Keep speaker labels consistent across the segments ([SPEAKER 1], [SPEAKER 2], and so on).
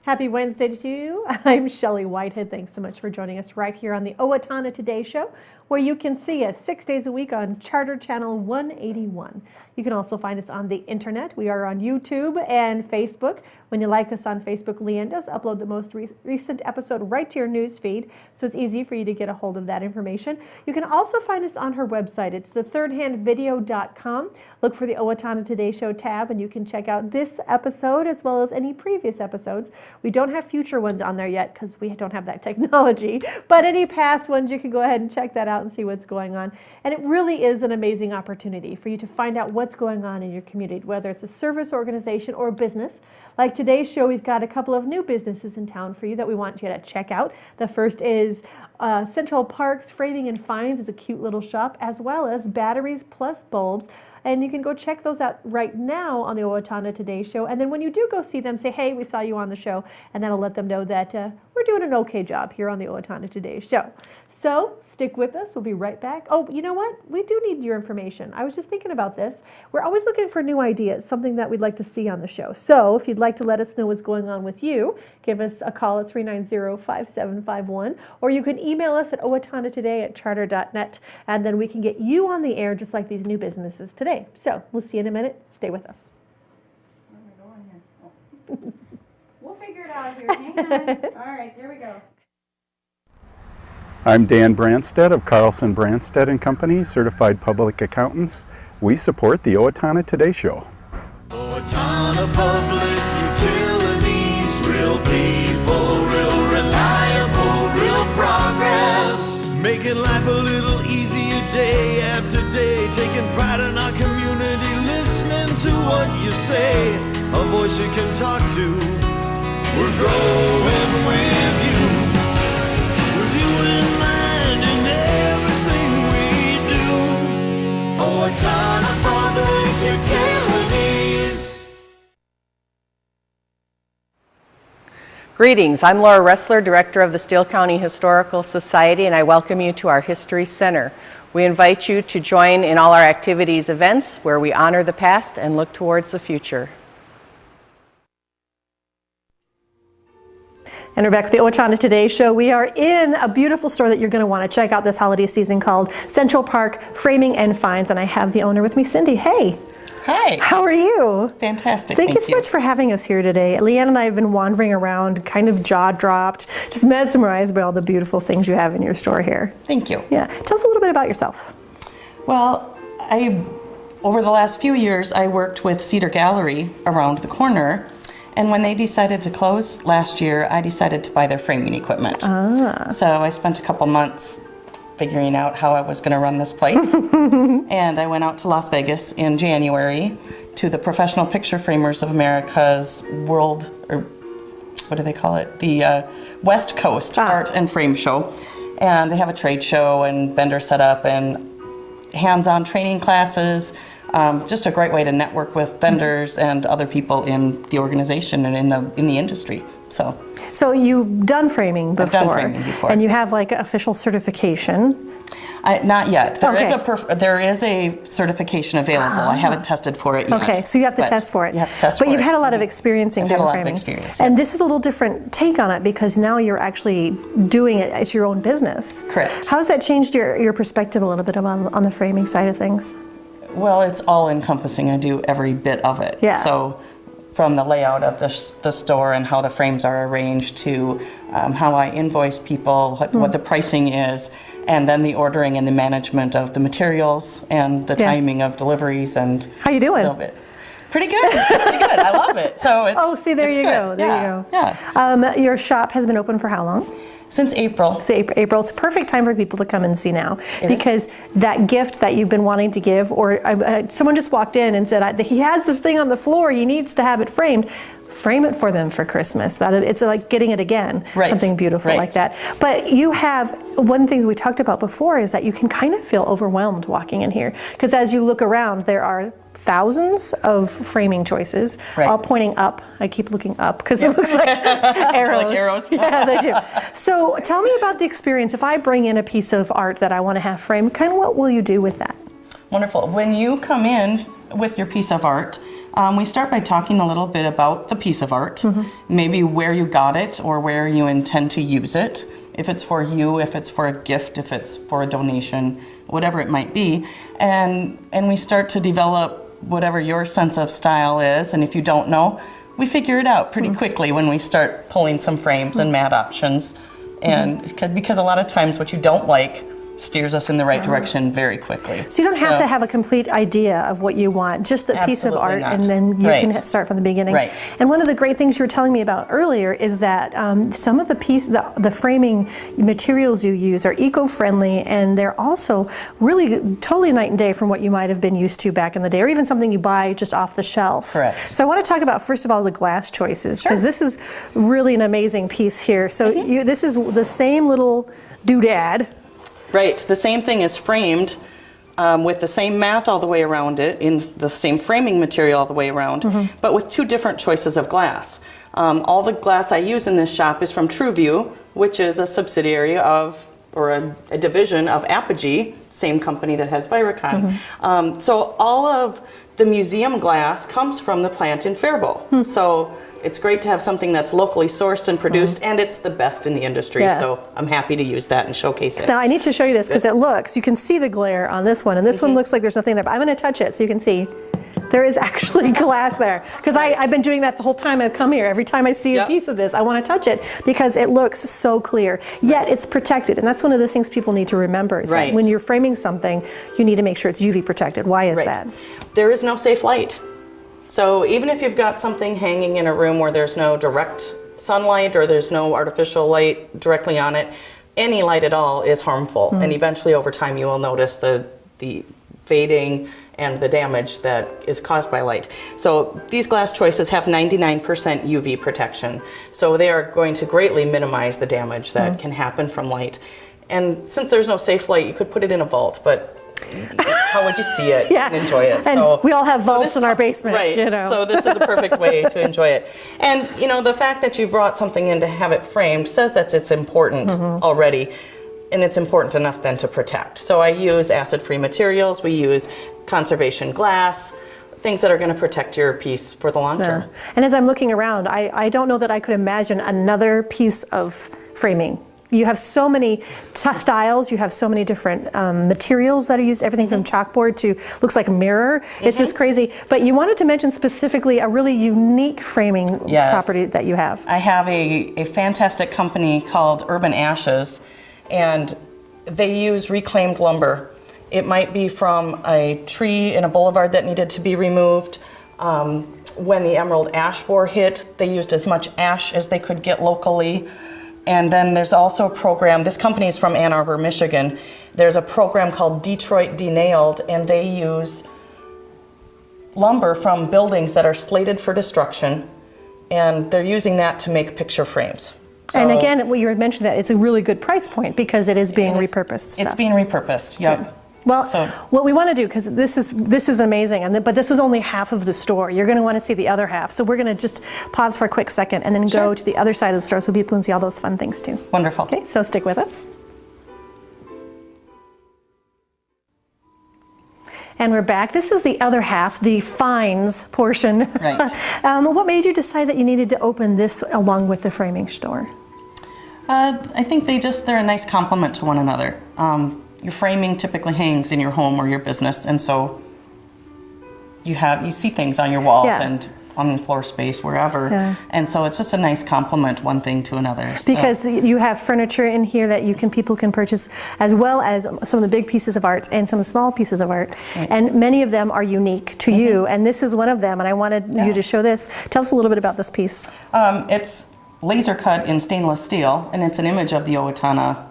[SPEAKER 1] Happy Wednesday to you. I'm Shelley Whitehead. Thanks so much for joining us right here on the Owatonna Today Show, where you can see us 6 days a week on Charter Channel 181. You can also find us on the internet. We are on YouTube and Facebook. When you like us on Facebook, Liane does upload the most recent episode right to your news feed, so it's easy for you to get a hold of that information. You can also find us on her website. It's thethirdhandvideo.com. Look for the Owatonna Today Show tab, and you can check out this episode as well as any previous episodes. We don't have future ones on there yet because we don't have that technology, but any past ones, you can go ahead and check that out and see what's going on. And it really is an amazing opportunity for you to find out what's going on in your community, whether it's a service organization or a business. Like today's show, we've got a couple of new businesses in town for you that we want you to check out. The first is Central Park's Framing and Finds is a cute little shop, as well as Batteries Plus Bulbs. And you can go check those out right now on the Owatonna Today Show. And then when you do go see them, say, hey, we saw you on the show. And that'll let them know that we're doing an okay job here on the Owatonna Today Show. So stick with us. We'll be right back. Oh, you know what? We do need your information. I was just thinking about this. We're always looking for new ideas, something that we'd like to see on the show. So if you'd like to let us know what's going on with you, give us a call at 390-5751, or you can email us at owatonnatoday@charter.net, and then we can get you on the air just like these new businesses today. So we'll see you in a minute. Stay with us.
[SPEAKER 2] Where am I going here? Oh. We'll figure it out here. Hang on. All right, here we go.
[SPEAKER 3] I'm Dan Branstead of Carlson Branstead & Company, Certified Public Accountants. We support the Owatonna Today Show.
[SPEAKER 4] Owatonna Public Utilities, real people, real reliable, real progress. Making life a little easier day after day, taking pride in our community, listening to what you say, a voice you can talk to. We're growing with you. Owatonna Public Utilities.
[SPEAKER 5] Greetings, I'm Laura Resler, Director of the Steele County Historical Society, and I welcome you to our History Center. We invite you to join in all our activities events where we honor the past and look towards the future.
[SPEAKER 1] And we're back with the Owatonna Today Show. We are in a beautiful store that you're going to want to check out this holiday season called Central Park Framing and Finds. And I have the owner with me, Cindy. Hey.
[SPEAKER 6] Hi.
[SPEAKER 1] How are you?
[SPEAKER 6] Fantastic.
[SPEAKER 1] Thank you so much for having us here today. Liane and I have been wandering around, kind of jaw-dropped, just mesmerized by all the beautiful things you have in your store here.
[SPEAKER 6] Thank you.
[SPEAKER 1] Yeah. Tell us a little bit about yourself.
[SPEAKER 6] Well, over the last few years, I worked with Cedar Gallery around the corner. And when they decided to close last year, I decided to buy their framing equipment. So I spent a couple months figuring out how I was going to run this place. And I went out to Las Vegas in January to the Professional Picture Framers of America's World, or what do they call it? The West Coast Art and Frame Show. And they have a trade show and vendor setup and hands-on training classes. Just a great way to network with vendors and other people in the organization and in the industry. So
[SPEAKER 1] you've done framing before.
[SPEAKER 6] I've done framing before.
[SPEAKER 1] And you have like official certification.
[SPEAKER 6] Not yet. There is a certification available. I haven't tested for it yet.
[SPEAKER 1] Okay, so you have to test for it.
[SPEAKER 6] You have to test for it.
[SPEAKER 1] But you've had a lot of experience in doing framing. And this is a little different take on it because now you're actually doing it as your own business.
[SPEAKER 6] Correct.
[SPEAKER 1] How has that changed your perspective a little bit on the framing side of things?
[SPEAKER 6] Well, it's all encompassing. I do every bit of it.
[SPEAKER 1] Yeah.
[SPEAKER 6] So from the layout of the store and how the frames are arranged to how I invoice people, what the pricing is, and then the ordering and the management of the materials and the timing of deliveries and
[SPEAKER 1] how you doing?
[SPEAKER 6] Pretty good. Pretty good. I love it. So it's
[SPEAKER 1] there you go. There you go.
[SPEAKER 6] Yeah.
[SPEAKER 1] Your shop has been open for how long?
[SPEAKER 6] Since April.
[SPEAKER 1] April. It's a perfect time for people to come and see now because that gift that you've been wanting to give, or someone just walked in and said, he has this thing on the floor, he needs to have it framed. Frame it for them for Christmas. It's like getting it again, something beautiful like that. But you have, one thing we talked about before is that you can kind of feel overwhelmed walking in here because as you look around, there are thousands of framing choices, all pointing up. I keep looking up because it looks like arrows.
[SPEAKER 6] Like arrows.
[SPEAKER 1] Yeah, they do. So tell me about the experience. If I bring in a piece of art that I want to have framed, kind of what will you do with that?
[SPEAKER 6] Wonderful. When you come in with your piece of art, We start by talking a little bit about the piece of art, maybe where you got it or where you intend to use it, if it's for you, if it's for a gift, if it's for a donation, whatever it might be. And we start to develop whatever your sense of style is, and if you don't know, we figure it out pretty quickly when we start pulling some frames and mat options. And because a lot of times what you don't like steers us in the right direction very quickly.
[SPEAKER 1] So you don't have to have a complete idea of what you want, just a piece of art, and then you can start from the beginning.
[SPEAKER 6] Right.
[SPEAKER 1] And one of the great things you were telling me about earlier is that some of the framing materials you use are eco-friendly, and they're also really totally night and day from what you might have been used to back in the day, or even something you buy just off the shelf.
[SPEAKER 6] Correct.
[SPEAKER 1] So I want to talk about, first of all, the glass choices, because this is really an amazing piece here. So this is the same little doodad.
[SPEAKER 6] Right, the same thing is framed with the same mat all the way around it, in the same framing material all the way around, but with two different choices of glass. All the glass I use in this shop is from TrueView, which is a subsidiary of, or a division of Apogee, same company that has Viricon. So all of the museum glass comes from the plant in Faribault. So it's great to have something that's locally sourced and produced, and it's the best in the industry, so I'm happy to use that and showcase it.
[SPEAKER 1] Now I need to show you this because it looks, you can see the glare on this one, and this one looks like there's nothing there, but I'm going to touch it so you can see there is actually glass there, because I've been doing that the whole time I've come here. Every time I see a piece of this, I want to touch it because it looks so clear, yet it's protected, and that's one of the things people need to remember is that when you're framing something, you need to make sure it's UV protected. Why is that?
[SPEAKER 6] There is no safe light. So even if you've got something hanging in a room where there's no direct sunlight or there's no artificial light directly on it, any light at all is harmful. And eventually over time you will notice the fading and the damage that is caused by light. So these glass choices have 99% UV protection. So they are going to greatly minimize the damage that can happen from light. And since there's no safe light, you could put it in a vault, but how would you see it and enjoy it?
[SPEAKER 1] And so, we all have vaults in our basement.
[SPEAKER 6] Right,
[SPEAKER 1] you know.
[SPEAKER 6] So this is a perfect way to enjoy it. And you know, the fact that you've brought something in to have it framed says that it's important already, and it's important enough then to protect. So I use acid-free materials, we use conservation glass, things that are going to protect your piece for the long term.
[SPEAKER 1] And as I'm looking around, I don't know that I could imagine another piece of framing. You have so many styles, you have so many different materials that are used, everything from chalkboard to looks like a mirror. It's just crazy. But you wanted to mention specifically a really unique framing property that you have.
[SPEAKER 6] I have a fantastic company called Urban Ashes, and they use reclaimed lumber. It might be from a tree in a boulevard that needed to be removed. When the emerald ash borer hit, they used as much ash as they could get locally. And then there's also a program, this company is from Ann Arbor, Michigan. There's a program called Detroit Denailed, and they use lumber from buildings that are slated for destruction, and they're using that to make picture frames. So,
[SPEAKER 1] and again, what you had mentioned, that it's a really good price point because it is being repurposed stuff.
[SPEAKER 6] It's being repurposed, yep.
[SPEAKER 1] Well, what we want to do, because this is amazing, but this is only half of the store. You're going to want to see the other half. So we're going to just pause for a quick second and then go to the other side of the store so people can see all those fun things too.
[SPEAKER 6] Wonderful.
[SPEAKER 1] Okay, so stick with us. And we're back. This is the other half, the fines portion.
[SPEAKER 6] Right.
[SPEAKER 1] What made you decide that you needed to open this along with the framing store?
[SPEAKER 6] I think they're a nice complement to one another. Your framing typically hangs in your home or your business, and so you see things on your walls and on the floor space, wherever. And so it's just a nice complement, one thing to another.
[SPEAKER 1] Because you have furniture in here that people can purchase, as well as some of the big pieces of art and some small pieces of art. And many of them are unique to you, and this is one of them, and I wanted you to show this. Tell us a little bit about this piece.
[SPEAKER 6] It's laser cut in stainless steel, and it's an image of the Owatonna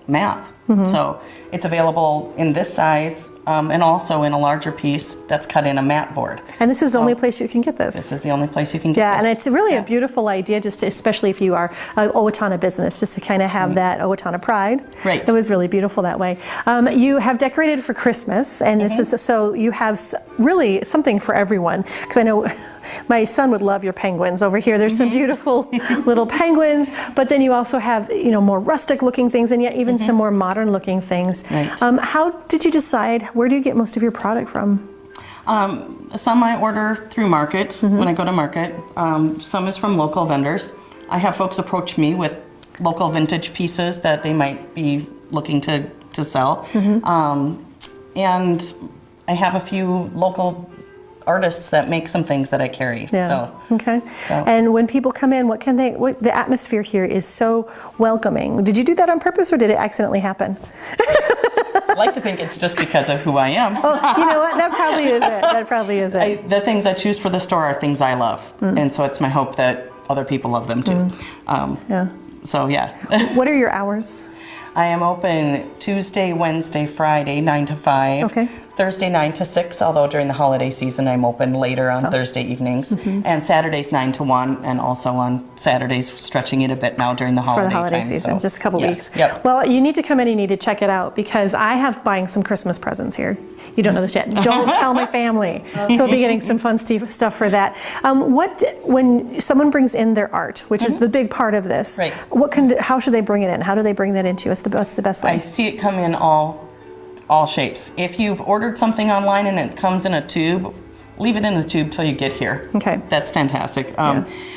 [SPEAKER 6] map. So it's available in this size and also in a larger piece that's cut in a mat board.
[SPEAKER 1] And this is the only place you can get this.
[SPEAKER 6] This is the only place you can get this.
[SPEAKER 1] Yeah, and it's really a beautiful idea, especially if you are an Owatonna business, just to kind of have that Owatonna pride.
[SPEAKER 6] Right.
[SPEAKER 1] It was really beautiful that way. You have decorated for Christmas, and this is so you have really something for everyone. Because I know my son would love your penguins over here. There's some beautiful little penguins, but then you also have more rustic looking things, and yet even some more modern looking things.
[SPEAKER 6] Right.
[SPEAKER 1] How did you decide? Where do you get most of your product from?
[SPEAKER 6] Some I order through market when I go to market. Some is from local vendors. I have folks approach me with local vintage pieces that they might be looking to sell. And I have a few local artists that make some things that I carry.
[SPEAKER 1] Yeah.
[SPEAKER 6] So,
[SPEAKER 1] okay.
[SPEAKER 6] so.
[SPEAKER 1] And when people come in, the atmosphere here is so welcoming. Did you do that on purpose or did it accidentally happen?
[SPEAKER 6] I like to think it's just because of who I am.
[SPEAKER 1] Oh, you know what? That probably is it. That probably is it.
[SPEAKER 6] The things I choose for the store are things I love. And so it's my hope that other people love them too.
[SPEAKER 1] Yeah.
[SPEAKER 6] So yeah.
[SPEAKER 1] What are your hours?
[SPEAKER 6] I am open Tuesday, Wednesday, Friday, 9 to 5.
[SPEAKER 1] Okay.
[SPEAKER 6] Thursday, 9 to 6, although during the holiday season I'm open later on Thursday evenings. And Saturdays, 9 to 1, and also on Saturdays, stretching it a bit now during the holiday
[SPEAKER 1] For the holiday
[SPEAKER 6] time,
[SPEAKER 1] season,
[SPEAKER 6] so,
[SPEAKER 1] just a couple
[SPEAKER 6] yes.
[SPEAKER 1] weeks.
[SPEAKER 6] Yep.
[SPEAKER 1] Well, you need to come in, you need to check it out because I have buying some Christmas presents here. You don't know this yet. Don't tell my family. So I'll be getting some fun stuff for that. When someone brings in their art, which is the big part of this,
[SPEAKER 6] Right.
[SPEAKER 1] How should they bring it in? How do they bring that into us? What's the best way?
[SPEAKER 6] I see it come in all shapes. If you've ordered something online and it comes in a tube, leave it in the tube till you get here.
[SPEAKER 1] Okay.
[SPEAKER 6] That's fantastic.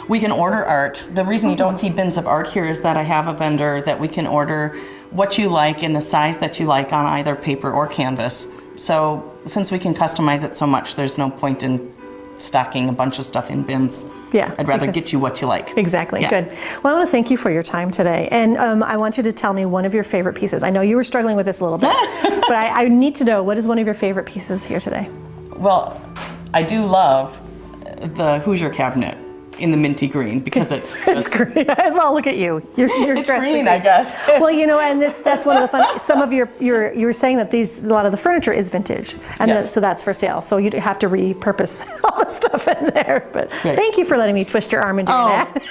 [SPEAKER 6] We can order art. The reason you don't see bins of art here is that I have a vendor that we can order what you like in the size that you like on either paper or canvas. So since we can customize it so much, there's no point in stocking a bunch of stuff in bins.
[SPEAKER 1] Yeah,
[SPEAKER 6] I'd rather
[SPEAKER 1] because-
[SPEAKER 6] get you what you like.
[SPEAKER 1] Exactly.
[SPEAKER 6] Yeah.
[SPEAKER 1] Good. Well, I want to thank you for your time today. And I want you to tell me one of your favorite pieces. I know you were struggling with this a little bit, but I need to know, what is one of your favorite pieces here today?
[SPEAKER 6] Well, I do love the Hoosier cabinet in the minty green because it's
[SPEAKER 1] It's
[SPEAKER 6] just,
[SPEAKER 1] great. Well, look at you. You're
[SPEAKER 6] it's
[SPEAKER 1] dressed
[SPEAKER 6] green,
[SPEAKER 1] in
[SPEAKER 6] I guess.
[SPEAKER 1] Well, you know, and that's one of the fun. Some of you were saying that a lot of the furniture is vintage, and
[SPEAKER 6] Yes.
[SPEAKER 1] so that's for sale. So you have to repurpose all the stuff in there. But
[SPEAKER 6] Great.
[SPEAKER 1] thank you for letting me twist your arm and doing that.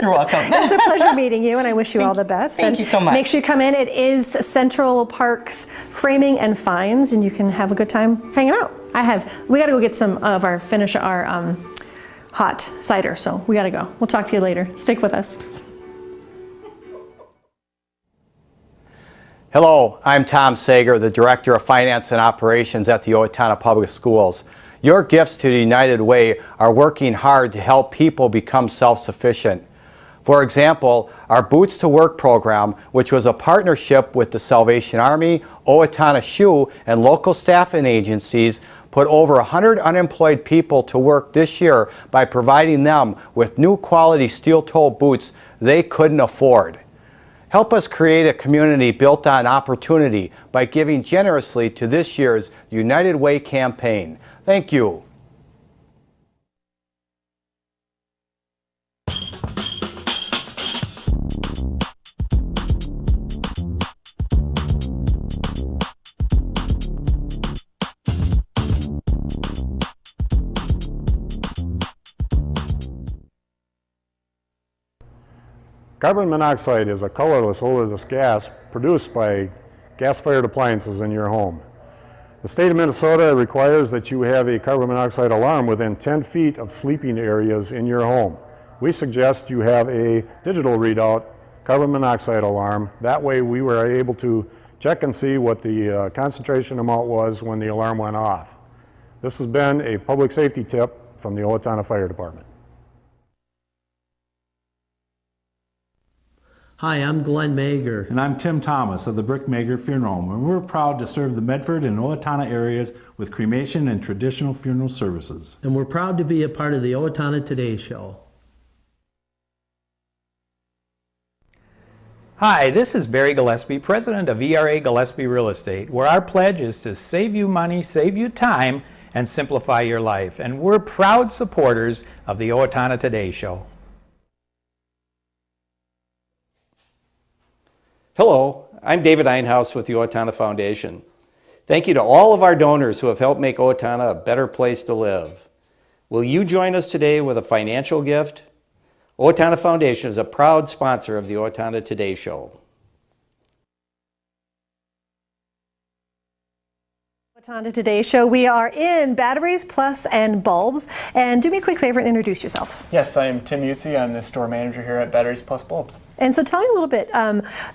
[SPEAKER 6] You're welcome.
[SPEAKER 1] It's a pleasure meeting you, and I wish you all the best.
[SPEAKER 6] Thank
[SPEAKER 1] And
[SPEAKER 6] you so much.
[SPEAKER 1] Make sure you come in. It is Central Park's Framing and Finds, and you can have a good time hanging out. We got to go get some of our hot cider, so we got to go. We'll talk to you later. Stick with us.
[SPEAKER 7] Hello, I'm Tom Sager, the Director of Finance and Operations at the Owatonna Public Schools. Your gifts to the United Way are working hard to help people become self-sufficient. For example, our Boots to Work program, which was a partnership with the Salvation Army, Owatonna Shoe, and local staffing agencies, put over 100 unemployed people to work this year by providing them with new quality steel-toe boots they couldn't afford. Help us create a community built on opportunity by giving generously to this year's United Way campaign. Thank you.
[SPEAKER 8] Carbon monoxide is a colorless, odorless gas produced by gas-fired appliances in your home. The state of Minnesota requires that you have a carbon monoxide alarm within 10 feet of sleeping areas in your home. We suggest you have a digital readout carbon monoxide alarm. That way we were able to check and see what the concentration amount was when the alarm went off. This has been a public safety tip from the Owatonna Fire Department.
[SPEAKER 9] Hi, I'm Glenn Mager.
[SPEAKER 10] And I'm Tim Thomas of the Brick Mager Funeral Home, and we're proud to serve the Medford and Owatonna areas with cremation and traditional funeral services.
[SPEAKER 9] And we're proud to be a part of the Owatonna Today Show.
[SPEAKER 11] Hi, this is Barry Gillespie, president of ERA Gillespie Real Estate, where our pledge is to save you money, save you time, and simplify your life. And we're proud supporters of the Owatonna Today Show.
[SPEAKER 12] Hello, I'm David Einhaus with the Owatonna Foundation. Thank you to all of our donors who have helped make Owatonna a better place to live. Will you join us today with a financial gift? Owatonna Foundation is a proud sponsor of the Owatonna Today Show.
[SPEAKER 1] Owatonna Today Show. We are in batteries, plus, and bulbs. And do me a quick favor and introduce yourself.
[SPEAKER 13] Yes, I am Tim Utzi. I'm the store manager here at Batteries Plus Bulbs.
[SPEAKER 1] And so tell me a little bit,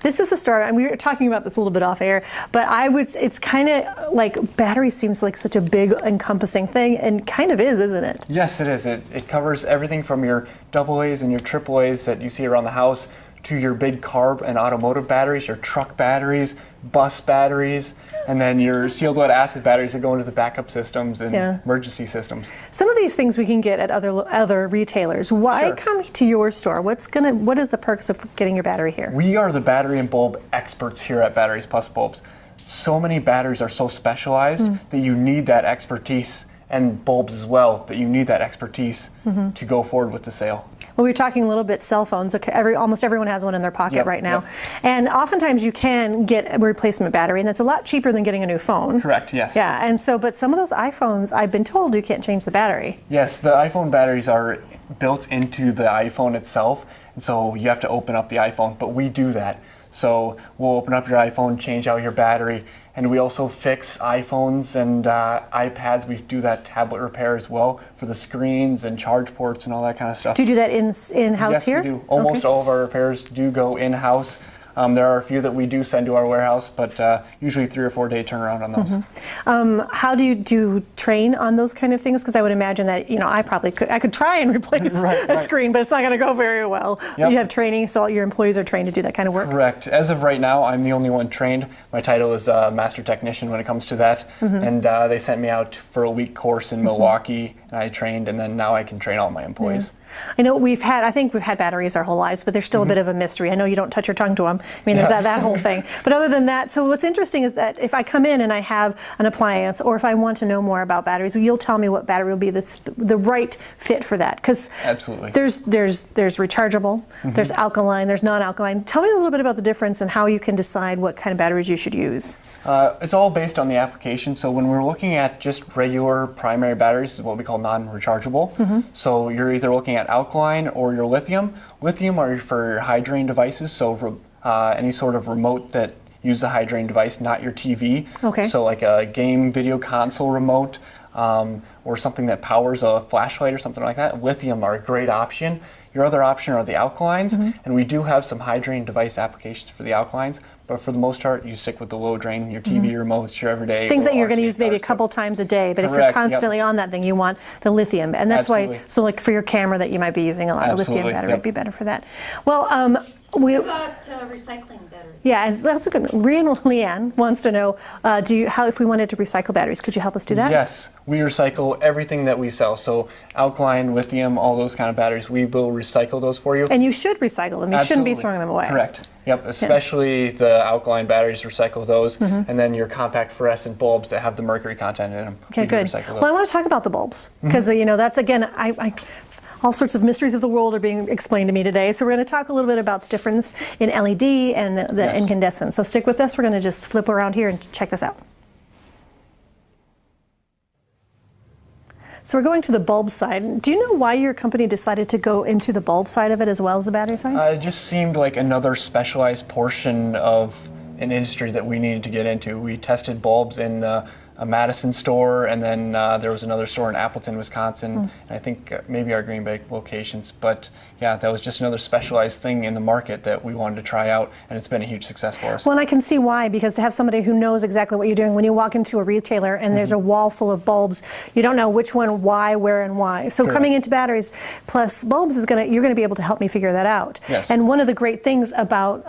[SPEAKER 1] this is a store, and we were talking about this a little bit off air, but it's kind of like batteries seems like such a big encompassing thing, and kind of is, isn't it?
[SPEAKER 13] Yes, it is. It covers everything from your AA's and your AAA's that you see around the house to your big car and automotive batteries, your truck batteries, bus batteries, and then your sealed lead acid batteries that go into the backup systems and emergency systems.
[SPEAKER 1] Some of these things we can get at other retailers. Why come to your store? What is the purpose of getting your battery here?
[SPEAKER 13] We are the battery and bulb experts here at Batteries Plus Bulbs. So many batteries are so specialized that you need that expertise, and bulbs as well, that you need that expertise to go forward with the sale.
[SPEAKER 1] Well, we were talking a little bit cell phones. Okay, almost everyone has one in their pocket right now. And oftentimes you can get a replacement battery, and that's a lot cheaper than getting a new phone.
[SPEAKER 13] Correct, yes.
[SPEAKER 1] Yeah, and so, but some of those iPhones, I've been told you can't change the battery.
[SPEAKER 13] Yes, the iPhone batteries are built into the iPhone itself, and so you have to open up the iPhone, but we do that. So we'll open up your iPhone, change out your battery, and we also fix iPhones and iPads. We do that tablet repair as well for the screens and charge ports and all that kind of stuff.
[SPEAKER 1] Do you do that in-house here?
[SPEAKER 13] Yes, we do. Almost all of our repairs do go in-house. There are a few that we do send to our warehouse, but usually 3 or 4 day turnaround on those.
[SPEAKER 1] How do you train on those kind of things? Because I would imagine that I could try and replace a screen, but it's not going to go very well.
[SPEAKER 13] Yep.
[SPEAKER 1] You have training, so all your employees are trained to do that kind of work.
[SPEAKER 13] Correct. As of right now, I'm the only one trained. My title is Master Technician when it comes to that, and they sent me out for a week course in Milwaukee, and I trained, and then now I can train all my employees.
[SPEAKER 1] I know I think we've had batteries our whole lives, but they're still a bit of a mystery. I know you don't touch your tongue to them. I mean, there's that whole thing. But other than that, so what's interesting is that if I come in and I have an appliance, or if I want to know more about batteries, you'll tell me what battery will be the right fit for that. Because
[SPEAKER 13] absolutely,
[SPEAKER 1] there's rechargeable, there's alkaline, there's non-alkaline. Tell me a little bit about the difference and how you can decide what kind of batteries you should use.
[SPEAKER 13] It's all based on the application. So when we're looking at just regular primary batteries, is what we call non-rechargeable. So you're either looking at alkaline or your lithium. Lithium are for your high drain devices, so any sort of remote that use the high drain device, not your TV.
[SPEAKER 1] Okay.
[SPEAKER 13] So like a game video console remote or something that powers a flashlight or something like that. Lithium are a great option. Your other option are the alkalines, and we do have some high drain device applications for the alkalines, but for the most part, you stick with the low drain, your TV remotes, your everyday.
[SPEAKER 1] Things that you're going to use maybe a couple times a day, but if you're constantly on that thing, you want the lithium. And that's why, so like for your camera that you might be using a lot, a lithium battery would be better for that. Well,
[SPEAKER 14] what about recycling batteries?
[SPEAKER 1] Yeah, that's a good one. Liane wants to know, if we wanted to recycle batteries, could you help us do that?
[SPEAKER 13] Yes, we recycle everything that we sell. So alkaline, lithium, all those kind of batteries, we will recycle those for you.
[SPEAKER 1] And you should recycle them. You shouldn't be throwing them away.
[SPEAKER 13] Correct. Yep, especially the alkaline batteries, recycle those. And then your compact fluorescent bulbs that have the mercury content in them.
[SPEAKER 1] Okay, good. Well, I want to talk about the bulbs because, that's, again, all sorts of mysteries of the world are being explained to me today. So we're going to talk a little bit about the difference in LED and the incandescent. So stick with us. We're going to just flip around here and check this out. So we're going to the bulb side. Do you know why your company decided to go into the bulb side of it as well as the battery side?
[SPEAKER 13] It just seemed like another specialized portion of an industry that we needed to get into. We tested bulbs in a Madison store, and then there was another store in Appleton, Wisconsin, and I think maybe our Green Bay locations. But yeah, that was just another specialized thing in the market that we wanted to try out, and it's been a huge success for us.
[SPEAKER 1] Well, and I can see why, because to have somebody who knows exactly what you're doing, when you walk into a retailer and there's a wall full of bulbs, you don't know which one, why, where, and why. So coming into batteries plus bulbs you're going to be able to help me figure that out.
[SPEAKER 13] Yes.
[SPEAKER 1] And one of the great things about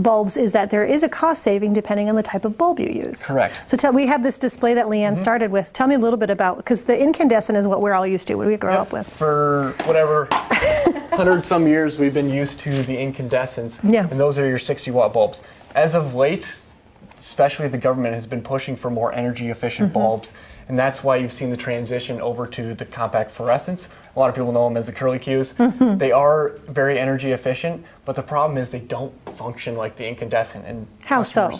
[SPEAKER 1] bulbs is that there is a cost saving depending on the type of bulb you use.
[SPEAKER 13] Correct.
[SPEAKER 1] So we have this display that Liane started with. Tell me a little bit about, because the incandescent is what we're all used to, what we grow up with.
[SPEAKER 13] For whatever 100 some years we've been used to the incandescents, and those are your 60 watt bulbs. As of late, especially the government has been pushing for more energy efficient bulbs, and that's why you've seen the transition over to the compact fluorescents. A lot of people know them as the curly Qs. They are very energy efficient, but the problem is they don't function like the incandescent. And
[SPEAKER 1] how so?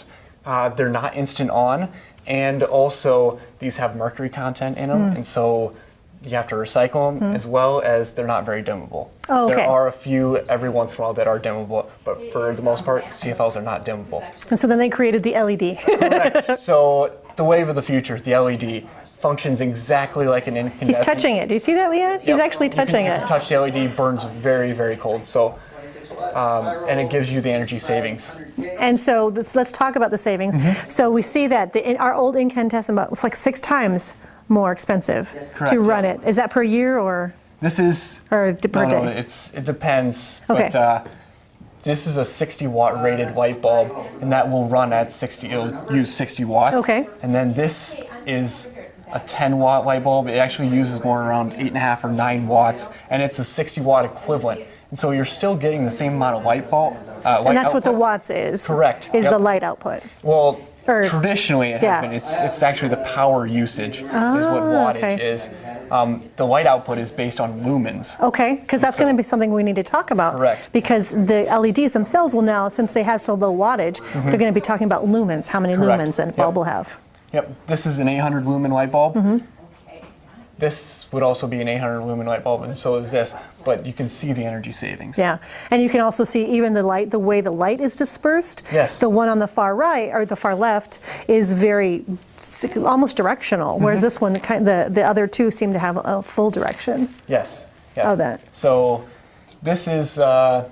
[SPEAKER 13] They're not instant on, and also these have mercury content in them, and so you have to recycle them, as well as they're not very dimmable.
[SPEAKER 1] Oh, okay.
[SPEAKER 13] There are a few every once in a while that are dimmable, but for the most part, CFLs are not dimmable.
[SPEAKER 1] And so then they created the LED.
[SPEAKER 13] Correct. So the wave of the future, the LED, functions exactly like an incandescent.
[SPEAKER 1] He's touching it. Do you see that, Liane? He's actually touching
[SPEAKER 13] You
[SPEAKER 1] it.
[SPEAKER 13] can touch the LED, burns very, very cold. So, and it gives you the energy savings.
[SPEAKER 1] And so let's talk about the savings. So we see that our old incandescent was like 6 times more expensive to run it. Is that per year or?
[SPEAKER 13] This is
[SPEAKER 1] per day.
[SPEAKER 13] It depends.
[SPEAKER 1] Okay.
[SPEAKER 13] But this is a 60-watt rated light bulb, and that will run at 60. It'll use 60 watts.
[SPEAKER 1] Okay.
[SPEAKER 13] And then this is a 10-watt light bulb. It actually uses more around 8.5 or 9 watts, and it's a 60-watt equivalent. And so you're still getting the same amount of light bulb.
[SPEAKER 1] And that's what the watts is.
[SPEAKER 13] Correct.
[SPEAKER 1] Is the light output.
[SPEAKER 13] Well, traditionally it has been. It's actually the power usage is what wattage is. The light output is based on lumens.
[SPEAKER 1] Okay, because that's going to be something we need to talk about.
[SPEAKER 13] Correct.
[SPEAKER 1] Because the LEDs themselves will now, since they have so low wattage, they're going to be talking about lumens, how many lumens a bulb will have.
[SPEAKER 13] Yep, this is an 800 lumen light bulb. This would also be an 800 lumen light bulb, and so is this, but you can see the energy savings.
[SPEAKER 1] Yeah, and you can also see even the light, the way the light is dispersed.
[SPEAKER 13] Yes.
[SPEAKER 1] The one on the far right, or the far left, is very, almost directional, whereas this one, the other two seem to have a full direction.
[SPEAKER 13] Yes.
[SPEAKER 1] Oh, that.
[SPEAKER 13] So this is a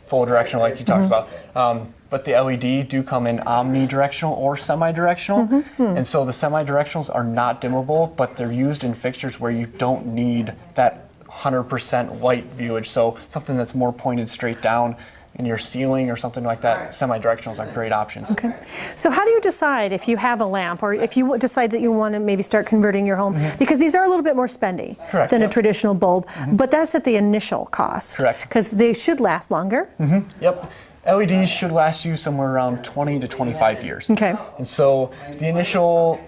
[SPEAKER 13] full directional like you talked about. But the LED do come in omnidirectional or semi-directional. And so the semi-directionals are not dimmable, but they're used in fixtures where you don't need that 100% light viewage. So something that's more pointed straight down in your ceiling or something like that, semi-directionals are great options.
[SPEAKER 1] Okay. So how do you decide if you have a lamp or if you decide that you want to maybe start converting your home? Because these are a little bit more spendy than a traditional bulb, but that's at the initial cost.
[SPEAKER 13] Correct.
[SPEAKER 1] Because they should last longer.
[SPEAKER 13] Yep. LEDs should last you somewhere around 20 to 25 years.
[SPEAKER 1] Okay.
[SPEAKER 13] And so the initial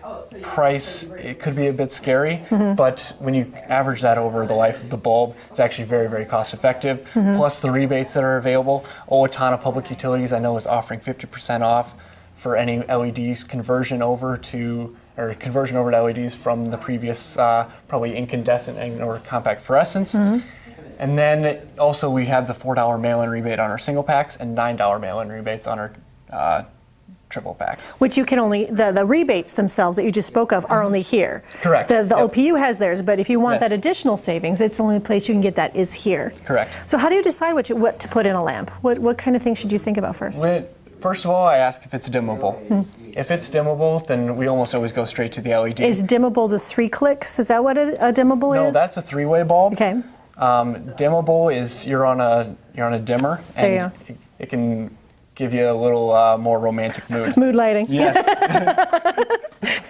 [SPEAKER 13] price, it could be a bit scary, but when you average that over the life of the bulb, it's actually very, very cost effective. Plus the rebates that are available. Owatonna Public Utilities, I know, is offering 50% off for any LEDs conversion over to LEDs from the previous probably incandescent or compact fluorescents. And then also we have the $4 mail-in rebate on our single packs and $9 mail-in rebates on our triple packs.
[SPEAKER 1] Which you can only, the rebates themselves that you just spoke of are only here.
[SPEAKER 13] Correct.
[SPEAKER 1] The OPU has theirs, but if you want that additional savings, it's the only place you can get that is here.
[SPEAKER 13] Correct.
[SPEAKER 1] So how do you decide what to put in a lamp? What kind of things should you think about first?
[SPEAKER 13] First of all, I ask if it's dimmable. If it's dimmable, then we almost always go straight to the LED.
[SPEAKER 1] Is dimmable the 3 clicks? Is that what a dimmable is?
[SPEAKER 13] No, that's a 3-way bulb.
[SPEAKER 1] Okay.
[SPEAKER 13] Dimmable is you're on a dimmer, and it can give you a little more romantic mood.
[SPEAKER 1] Mood lighting.
[SPEAKER 13] Yes.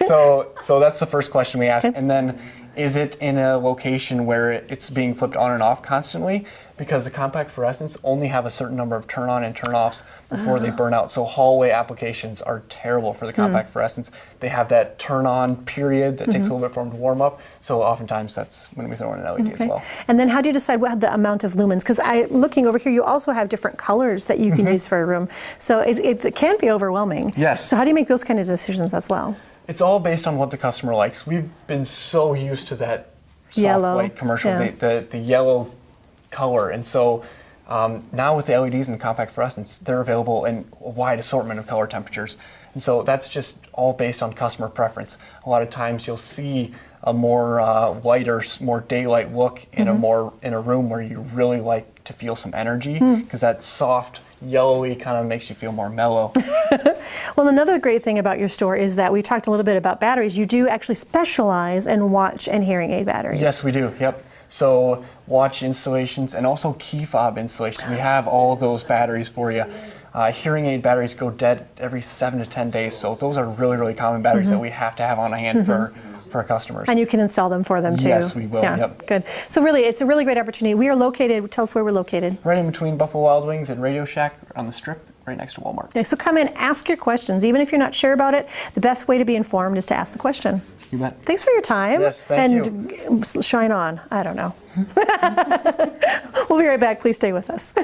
[SPEAKER 13] So that's the first question we ask, and then is it in a location where it's being flipped on and off constantly? Because the compact fluorescents only have a certain number of turn on and turn offs before they burn out. So hallway applications are terrible for the compact fluorescents. They have that turn on period that takes a little bit for them to warm up. So oftentimes that's when we throw in an LED as well.
[SPEAKER 1] And then how do you decide what the amount of lumens? Because looking over here, you also have different colors that you can use for a room. So it can be overwhelming.
[SPEAKER 13] Yes.
[SPEAKER 1] So how do you make those kind of decisions as well?
[SPEAKER 13] It's all based on what the customer likes. We've been so used to that soft
[SPEAKER 1] yellow
[SPEAKER 13] white commercial, the yellow color. And so now with the LEDs and the compact fluorescents, they're available in a wide assortment of color temperatures. And so that's just all based on customer preference. A lot of times you'll see a more lighter, more daylight look in a room where you really like to feel some energy, because that soft yellowy kind of makes you feel more mellow.
[SPEAKER 1] Well, another great thing about your store is that we talked a little bit about batteries. You do actually specialize in watch and hearing aid batteries.
[SPEAKER 13] Yes, we do. Yep. So watch installations and also key fob installations. We have all those batteries for you. Hearing aid batteries go dead every 7 to 10 days. So those are really, really common batteries that we have to have on hand for our customers.
[SPEAKER 1] And you can install them for them too.
[SPEAKER 13] Yes, we will.
[SPEAKER 1] Yeah,
[SPEAKER 13] yep.
[SPEAKER 1] Good. So really, it's a really great opportunity. We are located, tell us where we're located.
[SPEAKER 13] Right in between Buffalo Wild Wings and Radio Shack on the Strip, right next to Walmart.
[SPEAKER 1] Yeah, so come in, ask your questions. Even if you're not sure about it, the best way to be informed is to ask the question.
[SPEAKER 13] You bet.
[SPEAKER 1] Thanks for your time.
[SPEAKER 13] Yes, thank
[SPEAKER 1] you. Shine on. I don't know. We'll be right back. Please stay with us.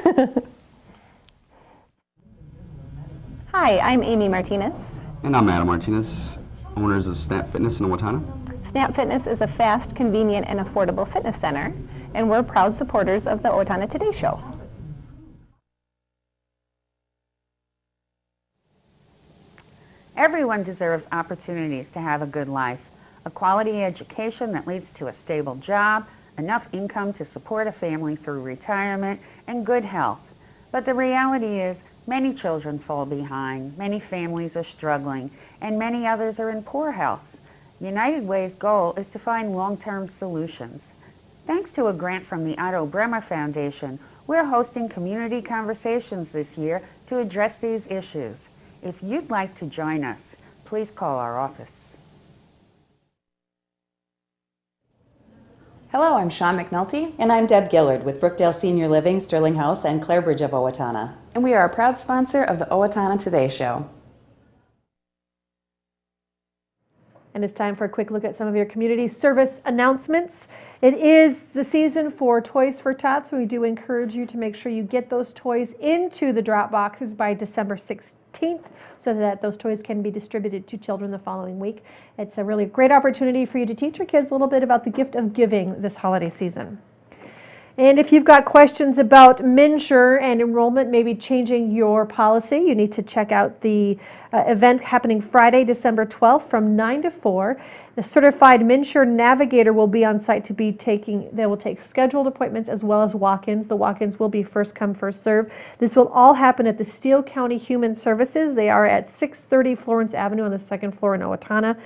[SPEAKER 15] Hi, I'm Amy Martinez.
[SPEAKER 16] And I'm Adam Martinez, owners of Snap Fitness in Owatonna.
[SPEAKER 15] Snap Fitness is a fast, convenient, and affordable fitness center, and we're proud supporters of the Owatonna Today Show.
[SPEAKER 17] Everyone deserves opportunities to have a good life, a quality education that leads to a stable job, enough income to support a family through retirement, and good health. But the reality is, many children fall behind, many families are struggling, and many others are in poor health. United Way's goal is to find long-term solutions. Thanks to a grant from the Otto Bremer Foundation, we're hosting community conversations this year to address these issues. If you'd like to join us, please call our office.
[SPEAKER 18] Hello, I'm Sean McNulty.
[SPEAKER 19] And I'm Deb Gillard with Brookdale Senior Living, Sterling House, and Clarebridge of Owatonna.
[SPEAKER 18] And we are a proud sponsor of the Owatonna Today Show.
[SPEAKER 1] And it's time for a quick look at some of your community service announcements. It is the season for Toys for Tots. We do encourage you to make sure you get those toys into the drop boxes by December 16th so that those toys can be distributed to children the following week. It's a really great opportunity for you to teach your kids a little bit about the gift of giving this holiday season. And if you've got questions about MNsure and enrollment, maybe changing your policy, you need to check out the event happening Friday, December 12th from 9 to 4. The certified MNsure navigator will be on site they will take scheduled appointments as well as walk-ins. The walk-ins will be first come, first serve. This will all happen at the Steele County Human Services. They are at 630 Florence Avenue on the second floor in Owatonna.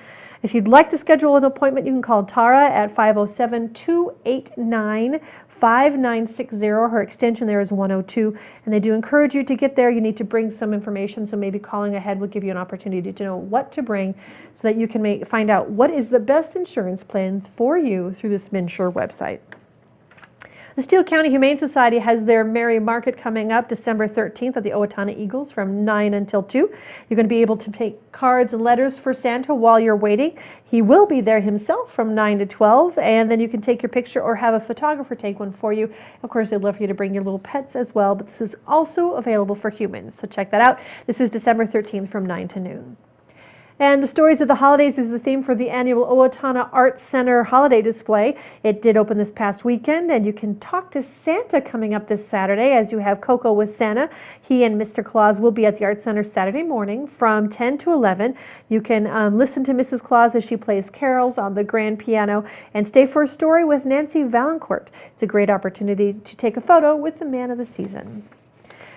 [SPEAKER 1] If you'd like to schedule an appointment, you can call Tara at 507-289-5960. Her extension there is 102. And they do encourage you to get there. You need to bring some information, so maybe calling ahead will give you an opportunity to know what to bring so that you can find out what is the best insurance plan for you through this MNsure website. The Steele County Humane Society has their Merry Market coming up December 13th at the Owatonna Eagles from 9 until 2. You're going to be able to take cards and letters for Santa while you're waiting. He will be there himself from 9 to 12, and then you can take your picture or have a photographer take one for you. Of course, they'd love for you to bring your little pets as well, but this is also available for humans, so check that out. This is December 13th from 9 to noon. And the Stories of the Holidays is the theme for the annual Owatonna Arts Center holiday display. It did open this past weekend, and you can talk to Santa coming up this Saturday as you have Coco with Santa. He and Mr. Claus will be at the Arts Center Saturday morning from 10 to 11. You can listen to Mrs. Claus as she plays carols on the grand piano and stay for a story with Nancy Valancourt. It's a great opportunity to take a photo with the man of the season.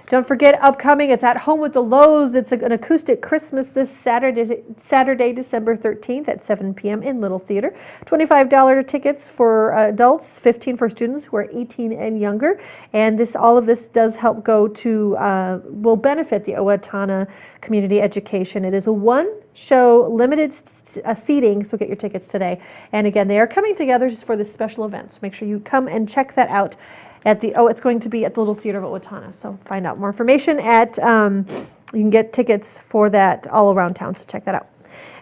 [SPEAKER 1] Don't forget, upcoming, it's At Home with the Lowe's. It's an acoustic Christmas this Saturday, December 13th at 7 p.m. in Little Theater. $25 tickets for adults, $15 for students who are 18 and younger. And all of this does help go to, will benefit the Owatonna Community Education. It is a one-show limited seating, so get your tickets today. And again, they are coming together just for this special event. So make sure you come and check that out. It's going to be at the Little Theater of Owatonna. So find out more information at, you can get tickets for that all around town, so check that out.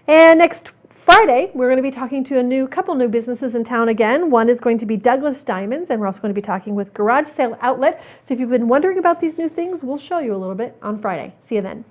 [SPEAKER 1] And next Friday, we're going to be talking to a couple new businesses in town again. One is going to be Douglas Diamonds, and we're also going to be talking with Garage Sale Outlet. So if you've been wondering about these new things, we'll show you a little bit on Friday. See you then.